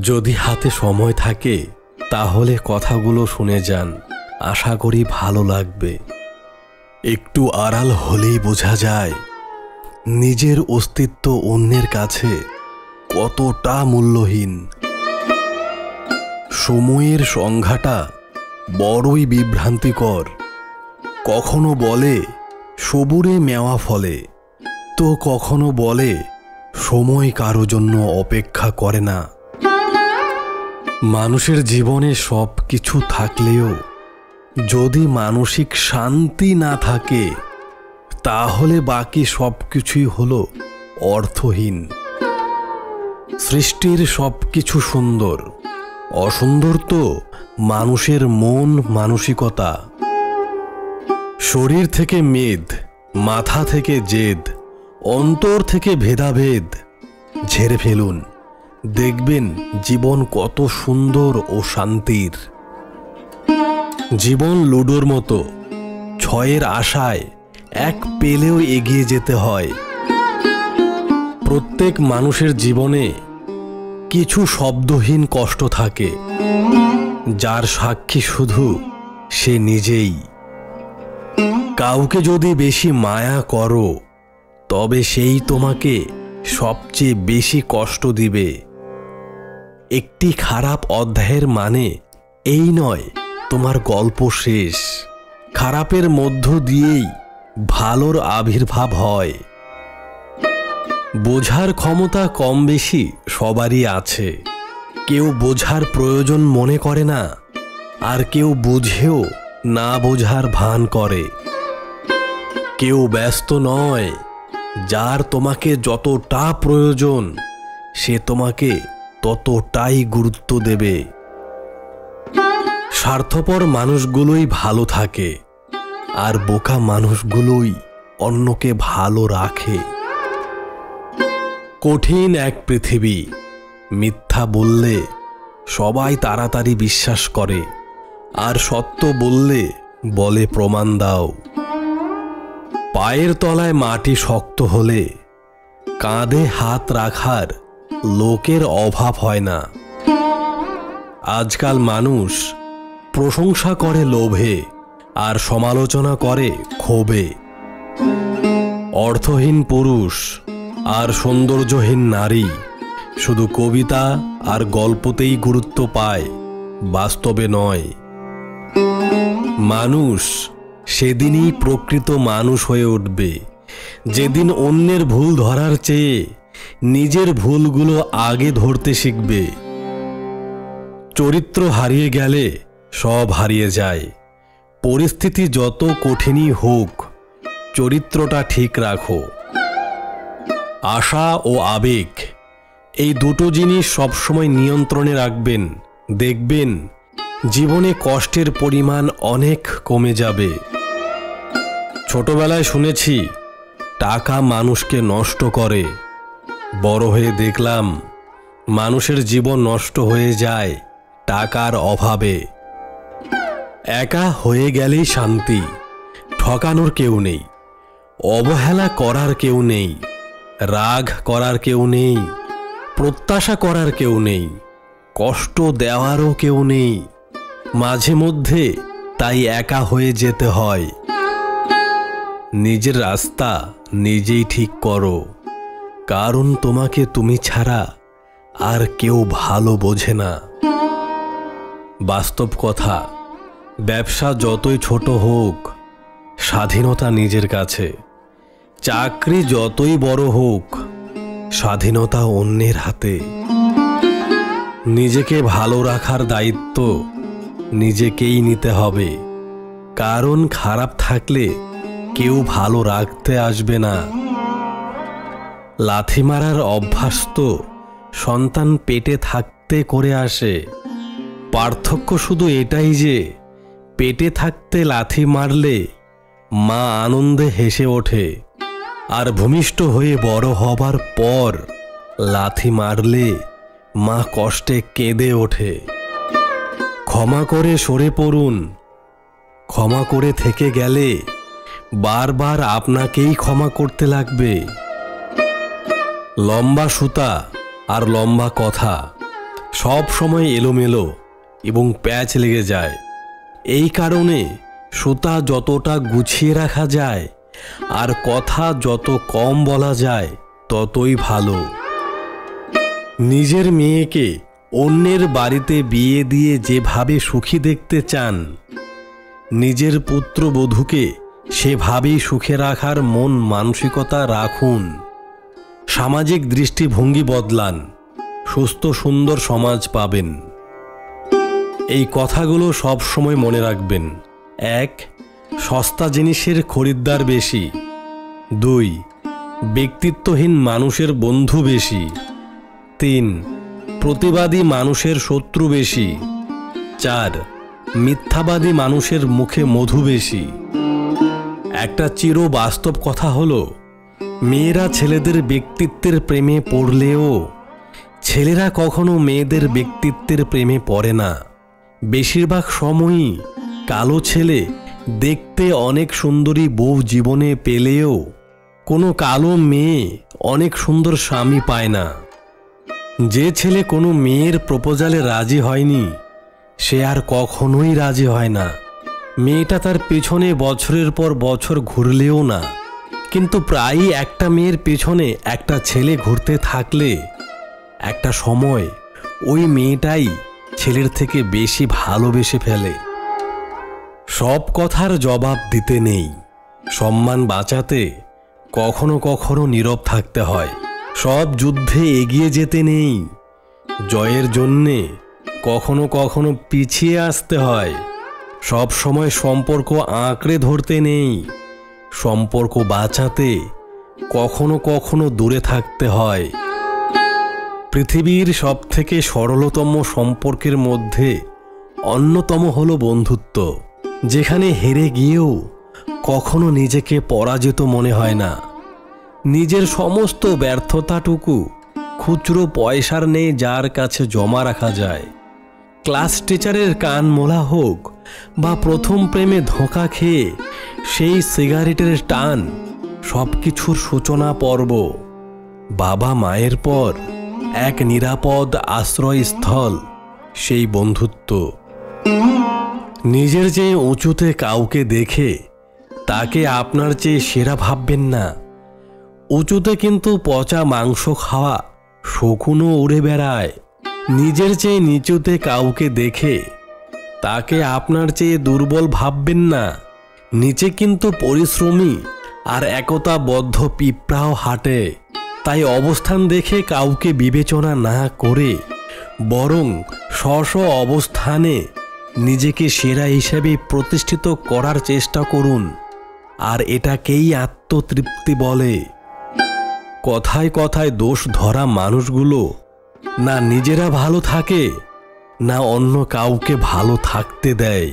যদি হাতে সময় থাকে তাহলে কথাগুলো শুনে যান, আশা করি ভালো লাগবে। একটু আড়াল হলেই বোঝা যায় নিজের অস্তিত্ব অন্যের কাছে কতটা মূল্যহীন। সময়ের সংজ্ঞাটা বড়ই বিভ্রান্তিকর। কখনো বলে সবুরে মেওয়া ফলে, তো কখনো বলে সময় কারো জন্য অপেক্ষা করে না। মানুষের জীবনে সব কিছু থাকলেও যদি মানসিক শান্তি না থাকে তাহলে বাকি সব কিছুই হলো অর্থহীন। সৃষ্টির সব কিছু সুন্দর, অসুন্দর তো মানুষের মন মানসিকতা। শরীর থেকে মেদ, মাথা থেকে জেদ, অন্তর থেকে ভেদাভেদ ঝেড়ে ফেলুন, দেখবেন জীবন কত সুন্দর ও শান্তির। জীবন লুডোর মতো, ছয়ের আশায় এক পেলেও এগিয়ে যেতে হয়। প্রত্যেক মানুষের জীবনে কিছু শব্দহীন কষ্ট থাকে, যার সাক্ষী শুধু সে নিজেই। কাউকে যদি বেশি মায়া করো তবে সেই তোমাকে সবচেয়ে বেশি কষ্ট দিবে। একটি খারাপ অধ্যায়ের মানে এই নয় তোমার গল্প শেষ। খারাপের মধ্য দিয়েই ভালোর আবির্ভাব হয়। বোঝার ক্ষমতা কম বেশি সবারই আছে। কেউ বোঝার প্রয়োজন মনে করে না, আর কেউ বুঝেও না বোঝার ভান করে। কেউ ব্যস্ত নয়, যার তোমাকে যতটা প্রয়োজন সে তোমাকে ততটাই গুরুত্ব দেবে। স্বার্থপর মানুষগুলোই ভালো থাকে, আর বোকা মানুষগুলোই অন্যকে ভালো রাখে। কঠিন এক পৃথিবী, মিথ্যা বললে সবাই তাড়াতাড়ি বিশ্বাস করে, আর সত্য বললে বলে প্রমাণ দাও। পায়ের তলায় মাটি শক্ত হলে কাঁধে হাত রাখার লোকের অভাব হয় না। আজকাল মানুষ প্রশংসা করে লোভে, আর সমালোচনা করে ক্ষোভে। অর্থহীন পুরুষ আর সৌন্দর্যহীন নারী শুধু কবিতা আর গল্পতেই গুরুত্ব পায়, বাস্তবে নয়। মানুষ সেদিনই প্রকৃত মানুষ হয়ে উঠবে যেদিন অন্যের ভুল ধরার চেয়ে নিজের ভুলগুলো আগে ধরতে শিখবে। চরিত্র হারিয়ে গেলে সব হারিয়ে যায়। পরিস্থিতি যত কঠিনই হোক, চরিত্রটা ঠিক রাখো। আশা ও আবেগ, এই দুটো জিনিস সবসময় নিয়ন্ত্রণে রাখবেন, দেখবেন জীবনে কষ্টের পরিমাণ অনেক কমে যাবে। ছোটবেলায় শুনেছি টাকা মানুষকে নষ্ট করে। বড় হয়ে দেখলাম মানুষের জীবন নষ্ট হয়ে যায় টাকার অভাবে। একা হয়ে গেলেই শান্তি। ঠকানোর কেউ নেই, অবহেলা করার কেউ নেই, রাগ করার কেউ নেই, প্রত্যাশা করার কেউ নেই, কষ্ট দেওয়ারও কেউ নেই। মাঝে মধ্যে তাই একা হয়ে যেতে হয়। নিজের রাস্তা নিজেই ঠিক করো, কারণ তোমাকে তুমি ছাড়া আর কেউ ভালো বোঝে না। বাস্তব কথা, ব্যবসা যতই ছোট হোক, স্বাধীনতা নিজের কাছে। চাকরি যতই বড় হোক, স্বাধীনতা অন্যের হাতে। নিজেকে ভালো রাখার দায়িত্ব নিজেকেই নিতে হবে, কারণ খারাপ থাকলে কেউ ভালো রাখতে আসবে না। লাথি মারার অভ্যাস তো সন্তান পেটে থাকতে করে আসে। পার্থক্য শুধু এটাই যে পেটে থাকতে লাথি মারলে মা আনন্দে হেসে ওঠে, আর ভূমিষ্ঠ হয়ে বড় হবার পর লাথি মারলে মা কষ্টে কেঁদে ওঠে। ক্ষমা করে সরে পড়ুন। ক্ষমা করে থেকে গেলে বারবার আপনাকেই ক্ষমা করতে লাগবে। লম্বা সুতা আর লম্বা কথা সব সময় এলোমেলো এবং প্যাচ লেগে যায়। এই কারণে সুতা যতটা গুছিয়ে রাখা যায় আর কথা যত কম বলা যায় ততই ভালো। নিজের মেয়েকে অন্যের বাড়িতে বিয়ে দিয়ে যেভাবে সুখী দেখতে চান, নিজের পুত্রবধূকে সেভাবেই সুখে রাখার মন মানসিকতা রাখুন। সামাজিক দৃষ্টিভঙ্গি বদলান, সুস্থ সুন্দর সমাজ পাবেন। এই কথাগুলো সব সময় মনে রাখবেন। 1. সস্তা জিনিসের খরিদ্দার বেশি। 2. ব্যক্তিত্বহীন মানুষের বন্ধু বেশি। 3. প্রতিবাদী মানুষের শত্রু বেশি। 4. মিথ্যাবাদী মানুষের মুখে মধু বেশি। একটা চির বাস্তব কথা হলো, মেয়েরা ছেলেদের ব্যক্তিত্বের প্রেমে পড়লেও ছেলেরা কখনো মেয়েদের ব্যক্তিত্বের প্রেমে পড়ে না। বেশিরভাগ সময়ই কালো ছেলে দেখতে অনেক সুন্দরী বউ জীবনে পেলেও কোনো কালো মেয়ে অনেক সুন্দর স্বামী পায় না। যে ছেলে কোনো মেয়ের প্রপোজালে রাজি হয়নি সে আর কখনোই রাজি হয় না। মেয়েটা তার পেছনে বছরের পর বছর ঘুরলেও না, কিন্তু প্রায়ই একটা মেয়ের পেছনে একটা ছেলে ঘুরতে থাকলে একটা সময় ওই মেয়েটাই ছেলের থেকে বেশি ভালোবেসে ফেলে। সব কথার জবাব দিতে নেই, সম্মান বাঁচাতে কখনো কখনো নীরব থাকতে হয়। সব যুদ্ধে এগিয়ে যেতে নেই, জয়ের জন্যে কখনো কখনো পিছিয়ে আসতে হয়। সব সময় সম্পর্ক আঁকড়ে ধরতে নেই, সম্পর্ক বাঁচাতে কখনো কখনো দূরে থাকতে হয়। পৃথিবীর সবথেকে সরলতম সম্পর্কের মধ্যে অন্যতম হলো বন্ধুত্ব, যেখানে হেরে গিয়েও কখনো নিজেকে পরাজিত মনে হয় না। নিজের সমস্ত ব্যর্থতাটুকু খুচরো পয়সার নেই যার কাছে জমা রাখা যায়। ক্লাস টিচারের কান মোলা হোক বা প্রথম প্রেমে ধোঁকা খেয়ে সেই সিগারেটের টান, সব কিছুর সূচনা পর্ব। বাবা মায়ের পর এক নিরাপদ আশ্রয়স্থল সেই বন্ধুত্ব। নিজের চেয়ে উঁচুতে কাউকে দেখে তাকে আপনার চেয়ে সেরা ভাববেন না। উঁচুতে কিন্তু পচা মাংস খাওয়া শকুনও উড়ে বেড়ায়। নিজের চেয়ে নিচুতে কাউকে দেখে তাকে আপনার চেয়ে দুর্বল ভাববেন না। নিচে কিন্তু পরিশ্রমী আর একতাবদ্ধ পিঁপড়াও হাঁটে। তাই অবস্থান দেখে কাউকে বিবেচনা না করে বরং স্ব অবস্থানে নিজেকে সেরা হিসেবে প্রতিষ্ঠিত করার চেষ্টা করুন। আর এটাকেই আত্মতৃপ্তি বলে। কথায় কথায় দোষ ধরা মানুষগুলো না নিজেরা ভালো থাকে, না অন্য কাউকে ভালো থাকতে দেয়।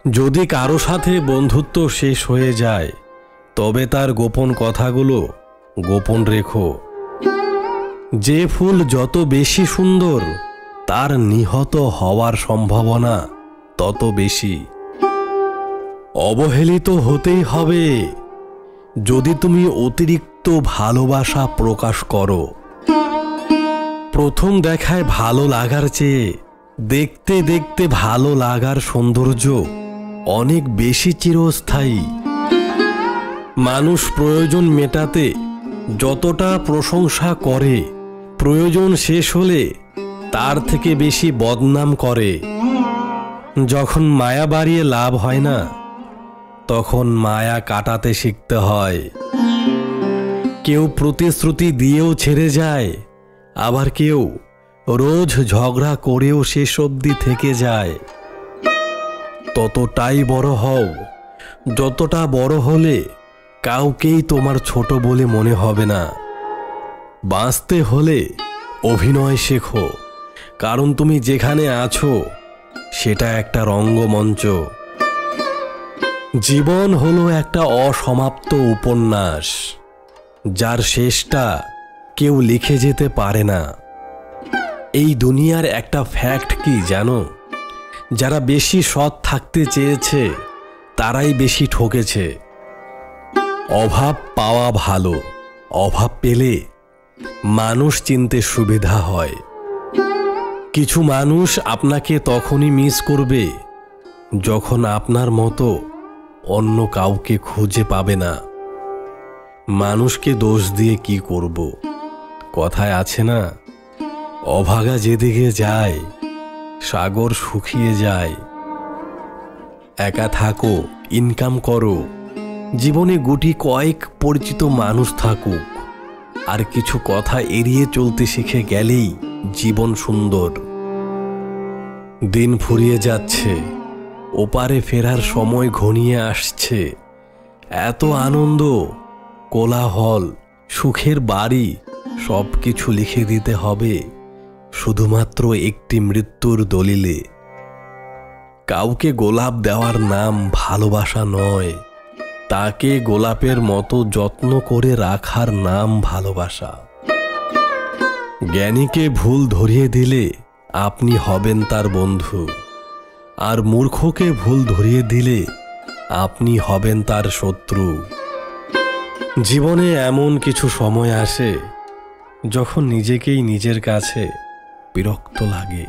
যদি কারো সাথে বন্ধুত্ব শেষ হয়ে যায় তবে তার গোপন কথাগুলো গোপন রেখো। যে ফুল যত বেশি সুন্দর তার নিহত হওয়ার সম্ভাবনা তত বেশি। অবহেলিত হতেই হবে যদি তুমি অতিরিক্ত ভালোবাসা প্রকাশ করো। প্রথম দেখায় ভালো লাগার চেয়ে দেখতে দেখতে ভালো লাগার সৌন্দর্য অনেক বেশি চিরস্থায়ী। মানুষ প্রয়োজন মেটাতে যতটা প্রশংসা করে, প্রয়োজন শেষ হলে তার থেকে বেশি বদনাম করে। যখন মায়া বাড়িয়ে লাভ হয় না তখন মায়া কাটাতে শিখতে হয়। কেউ প্রতিশ্রুতি দিয়েও ছেড়ে যায়, আবার কেউ রোজ ঝগড়া করেও শেষ অবধি থেকে যায়। ততটাই বড় হও যতটা বড় হলে কাউকেই তোমার ছোট বলে মনে হবে না। বাঁচতে হলে অভিনয় শেখো, কারণ তুমি যেখানে আছো সেটা একটা রঙ্গমঞ্চ। জীবন হলো একটা অসমাপ্ত উপন্যাস, যার শেষটা কেউ লিখে যেতে পারে না। এই দুনিয়ার একটা ফ্যাক্ট কি জানো? যারা বেশি সৎ থাকতে চেয়েছে তারাই বেশি ঠকেছে। অভাব পাওয়া ভালো, অভাব পেলে মানুষ চিনতে সুবিধা হয়। কিছু মানুষ আপনাকে তখনই মিস করবে যখন আপনার মতো অন্য কাউকে খুঁজে পাবে না। মানুষকে দোষ দিয়ে কি করব? কথায় আছে না, অভাগা যেদিকে যায় সাগর শুকিয়ে যায়। একা থাকো, ইনকাম করো, জীবনে গুটি কয়েক পরিচিত মানুষ থাকুক, আর কিছু কথা এড়িয়ে চলতে শিখে গেলেই জীবন সুন্দর। দিন ফুরিয়ে যাচ্ছে, ওপারে ফেরার সময় ঘনিয়ে আসছে। এত আনন্দ, কোলাহল, সুখের বাড়ি সব কিছু লিখে দিতে হবে শুধুমাত্র একটি মৃত্যুর দলিলে। কাউকে গোলাপ দেওয়ার নাম ভালোবাসা নয়, তাকে গোলাপের মতো যত্ন করে রাখার নাম ভালোবাসা। জ্ঞানীকে ভুল ধরিয়ে দিলে আপনি হবেন তার বন্ধু, আর মূর্খকে ভুল ধরিয়ে দিলে আপনি হবেন তার শত্রু। জীবনে এমন কিছু সময় আসে যখন নিজেকেই নিজের কাছে বিরক্ত লাগে।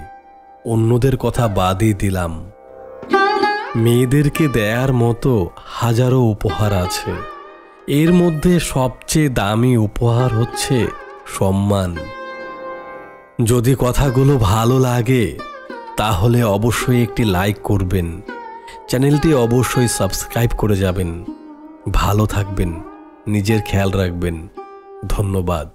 অন্যদের কথা বাদই দিলাম, মেয়েদেরকে দেয়ার মতো হাজারো উপহার আছে, এর মধ্যে সবচেয়ে দামি উপহার হচ্ছে সম্মান। যদি কথাগুলো ভালো লাগে তাহলে অবশ্যই একটি লাইক করবেন, চ্যানেলটি অবশ্যই সাবস্ক্রাইব করে যাবেন। ভালো থাকবেন, নিজের খেয়াল রাখবেন। ধন্যবাদ।